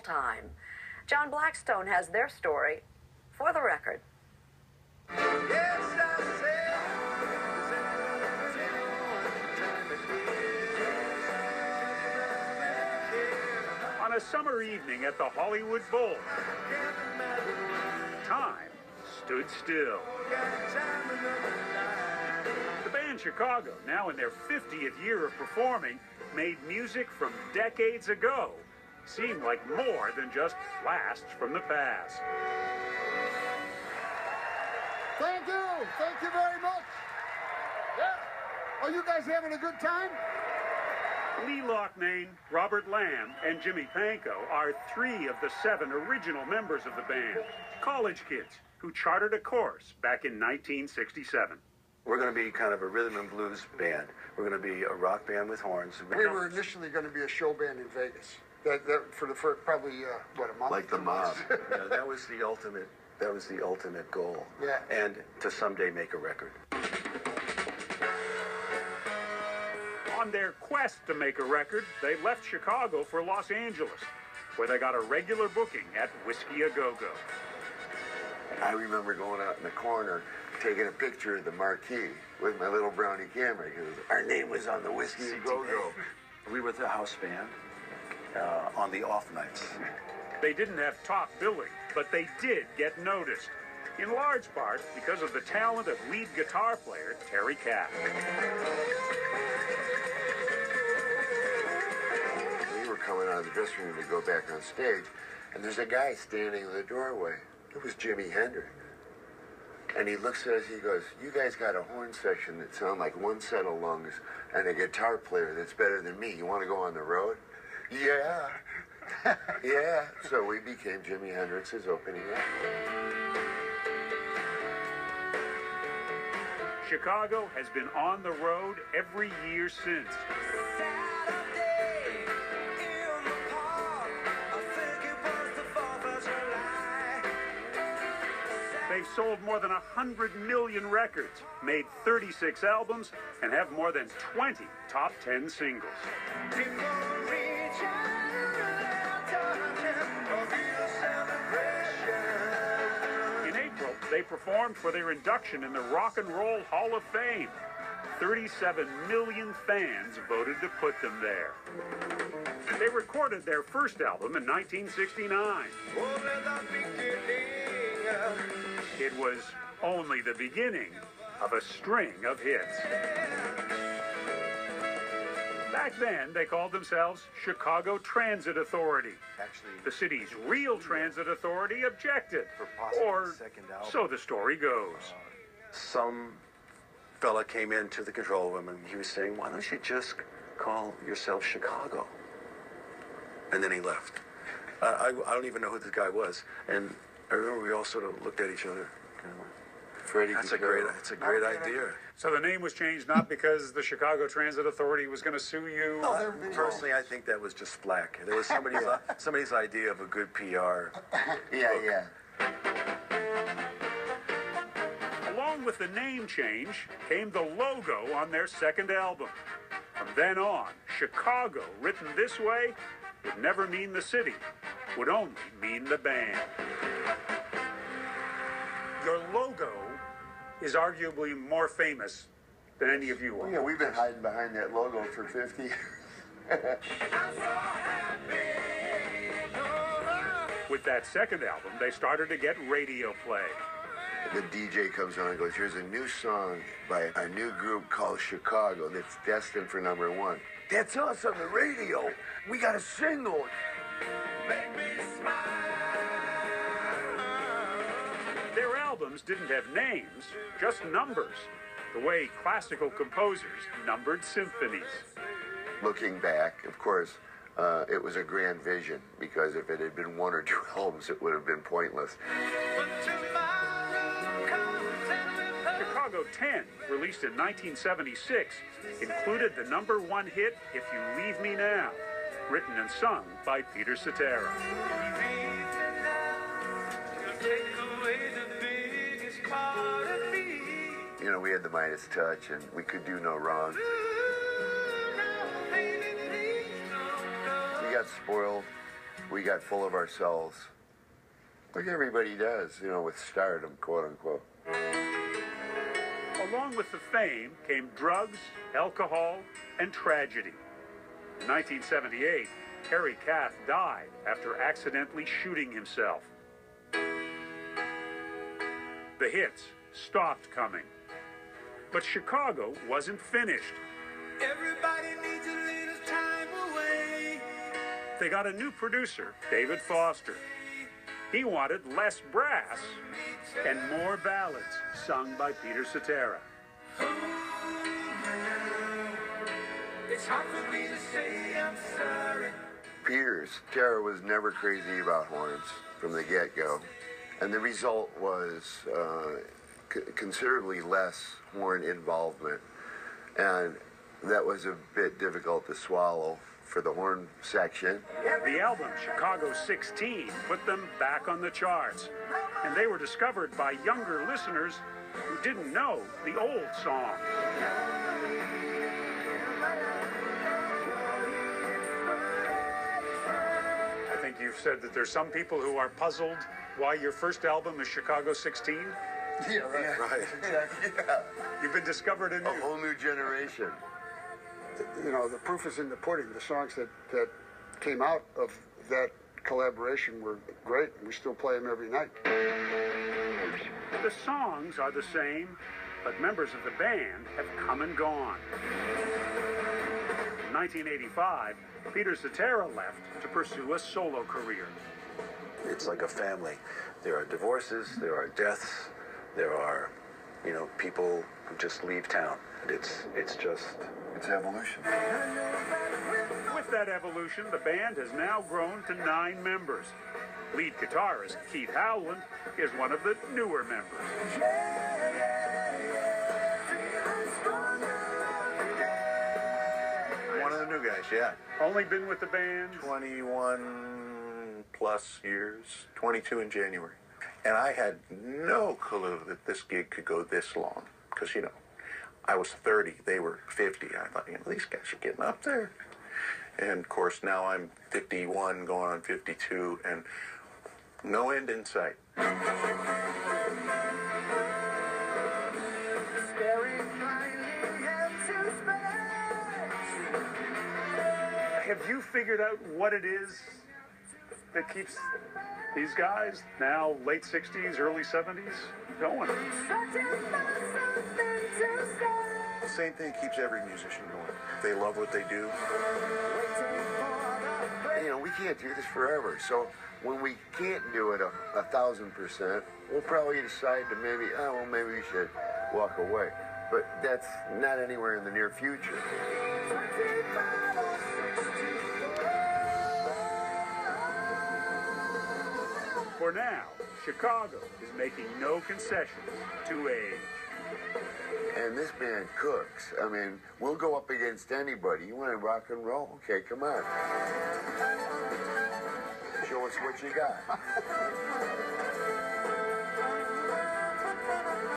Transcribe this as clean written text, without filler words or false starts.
time. John Blackstone has their story for the record. On a summer evening at the Hollywood Bowl, time stood still. The band Chicago, now in their 50th year of performing, made music from decades ago seem like more than just blasts from the past. Thank you. Thank you very much. Yeah. Are you guys having a good time? Lee Loughnane, Robert Lamb, and Jimmy Pankow are 3 of the 7 original members of the band, college kids who charted a course back in 1967. We're going to be kind of a rhythm and blues band. We're going to be a rock band with horns. We were initially going to be a show band in Vegas. That for the first probably a month. Like the Mob. Yeah, that was the ultimate. That was the ultimate goal. Yeah. And to someday make a record. On their quest to make a record, they left Chicago for Los Angeles, where they got a regular booking at Whiskey A Go Go. I remember going out in the corner, taking a picture of the marquee with my little brownie camera, because our name was on the Whiskey A Go Go. We were the house band on the off nights. They didn't have top billing, but they did get noticed, in large part because of the talent of lead guitar player Terry Kapp. We were coming out of the dressing room to go back on stage, and there's a guy standing in the doorway. It was Jimi Hendrix. And he looks at us, he goes, "You guys got a horn section that sound like one set of lungs and a guitar player that's better than me. You want to go on the road?" Yeah. Yeah. So we became Jimi Hendrix's opening act. Chicago has been on the road every year since. They've sold more than 100 million records, made 36 albums, and have more than 20 top 10 singles. In April, they performed for their induction in the Rock and Roll Hall of Fame. 37 million fans voted to put them there. They recorded their first album in 1969. It was only the beginning of a string of hits. Back then, they called themselves Chicago Transit Authority. Actually, The city's real transit authority objected, for possibly or the second album. so the story goes. Some fella came into the control room and he was saying, "Why don't you just call yourself Chicago?" And then he left. I don't even know who this guy was. And I remember we all sort of looked at each other. Freddie That's Costello. a great idea. So the name was changed not because the Chicago Transit Authority was going to sue you. Personally, I think that was just flack. There was somebody's idea of a good PR. Yeah. Along with the name change came the logo on their second album. From then on, Chicago, written this way, would never mean the city, would only mean the band. Your logo is arguably more famous than any of you are. Yeah, we've been hiding behind that logo for 50 years. With that second album, they started to get radio play. The DJ comes on and goes, "Here's a new song by a new group called Chicago that's destined for #1. That's us on the radio. We got a single." Make me smile. Their albums didn't have names, just numbers, the way classical composers numbered symphonies. Looking back, of course, it was a grand vision, because if it had been 1 or 2 albums, it would have been pointless. Chicago 10, released in 1976, included the #1 hit, "If You Leave Me Now," written and sung by Peter Cetera. You know, we had the Midas touch, and we could do no wrong. We got spoiled we got full of ourselves, like everybody does, you know, with stardom, quote unquote. Along with the fame came drugs, alcohol, and tragedy. In 1978, Harry Cath died after accidentally shooting himself. The hits stopped coming. But Chicago wasn't finished. Everybody needs a little time away. They got a new producer, David Foster. He wanted less brass and more ballads sung by Peter Cetera. It's hard for me to say I'm sorry. Peter Cetera was never crazy about horns from the get-go. And the result was considerably less horn involvement. And that was a bit difficult to swallow for the horn section. The album Chicago 16 put them back on the charts. And they were discovered by younger listeners who didn't know the old song. I think you've said that there's some people who are puzzled why your first album is Chicago 16. Yeah, right. Right. Yeah. You've been discovered A anew. whole new generation. You know, the proof is in the pudding. The songs that came out of that collaboration were great. We still play them every night. The songs are the same, but members of the band have come and gone. In 1985, Peter Cetera left to pursue a solo career. It's like a family. There are divorces, there are deaths, there are, you know, people who just leave town. It's evolution. With that evolution, the band has now grown to 9 members. Lead guitarist Keith Howland is one of the newer members. One of the new guys, yeah. Only been with the band 21 plus years, 22 in January. And I had no clue that this gig could go this long. Because, you know, I was 30, they were 50. I thought, you know, these guys are getting up there. And, of course, now I'm 51, going on 52, and no end in sight. Have you figured out what it is that keeps these guys, now late 60s, early 70s, going? The same thing keeps every musician going. They love what they do. You know, we can't do this forever. So when we can't do it 1,000%, we'll probably decide to maybe we should walk away. But that's not anywhere in the near future. For now, Chicago is making no concessions to age. And this band cooks. I mean, we'll go up against anybody. You want to rock and roll? Okay, come on. Show us what you got.